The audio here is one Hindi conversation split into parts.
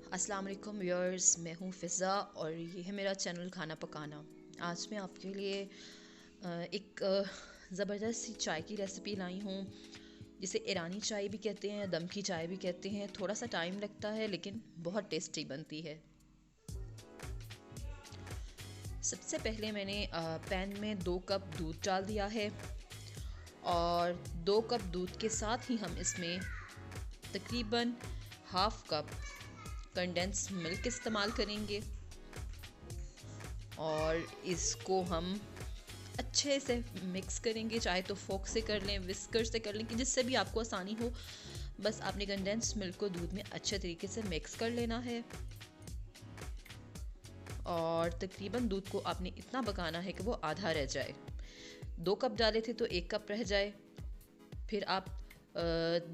अस्सलाम वालेकुम व्यूअर्स, मैं हूँ फ़िज़ा और ये है मेरा चैनल खाना पकाना। आज मैं आपके लिए एक ज़बरदस्त सी चाय की रेसिपी लाई हूँ, जिसे ईरानी चाय भी कहते हैं, दम की चाय भी कहते हैं। थोड़ा सा टाइम लगता है लेकिन बहुत टेस्टी बनती है। सबसे पहले मैंने पैन में 2 कप दूध डाल दिया है और 2 कप दूध के साथ ही हम इसमें तकरीबन हाफ़ कप कंडेंस मिल्क इस्तेमाल करेंगे और इसको हम अच्छे से मिक्स करेंगे। चाहे तो फोक से कर लें, विस्कर से कर लें, कि जिससे भी आपको आसानी हो। बस आपने कंडेंस मिल्क को दूध में अच्छे तरीके से मिक्स कर लेना है और तकरीबन दूध को आपने इतना पकाना है कि वो आधा रह जाए। 2 कप डाले थे तो 1 कप रह जाए। फिर आप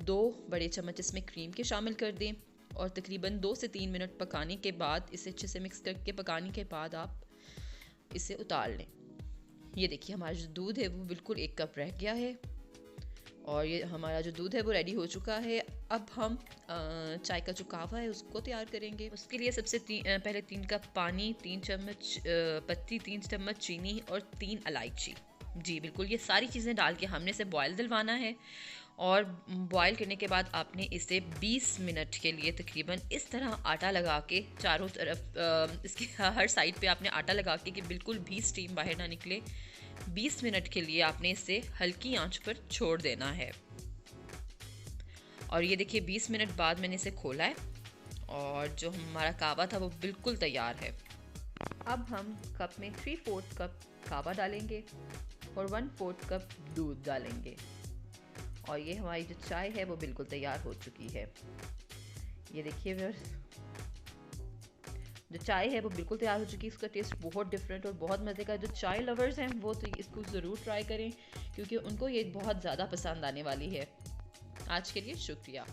2 बड़े चम्मच इसमें क्रीम के शामिल कर दें और तकरीबन 2 से 3 मिनट पकाने के बाद, इसे अच्छे से मिक्स करके पकाने के बाद आप इसे उतार लें। ये देखिए, हमारा जो दूध है वो बिल्कुल 1 कप रह गया है और ये हमारा जो दूध है वो रेडी हो चुका है। अब हम चाय का जो कावा है उसको तैयार करेंगे। उसके लिए सबसे पहले 3 कप पानी, 3 चम्मच पत्ती, 3 चम्मच चीनी और 3 इलायची। जी बिल्कुल, ये सारी चीज़ें डाल के हमने इसे बॉयल दिलवाना है और बॉयल करने के बाद आपने इसे 20 मिनट के लिए तकरीबन इस तरह आटा लगा के चारों तरफ इसके हर साइड पे आपने आटा लगा के कि बिल्कुल भी स्टीम बाहर ना निकले। 20 मिनट के लिए आपने इसे हल्की आंच पर छोड़ देना है। और ये देखिए, 20 मिनट बाद मैंने इसे खोला है और जो हमारा कावा था वो बिल्कुल तैयार है। अब हम कप में 3/4 कप कावा डालेंगे और 1/4 कप दूध डालेंगे और ये हमारी जो चाय है वो बिल्कुल तैयार हो चुकी है। ये देखिए व्यूअर्स, जो चाय है वो बिल्कुल तैयार हो चुकी है। इसका टेस्ट बहुत डिफरेंट और बहुत मज़े का। जो चाय लवर्स हैं वो तो इसको ज़रूर ट्राई करें, क्योंकि उनको ये बहुत ज़्यादा पसंद आने वाली है। आज के लिए शुक्रिया।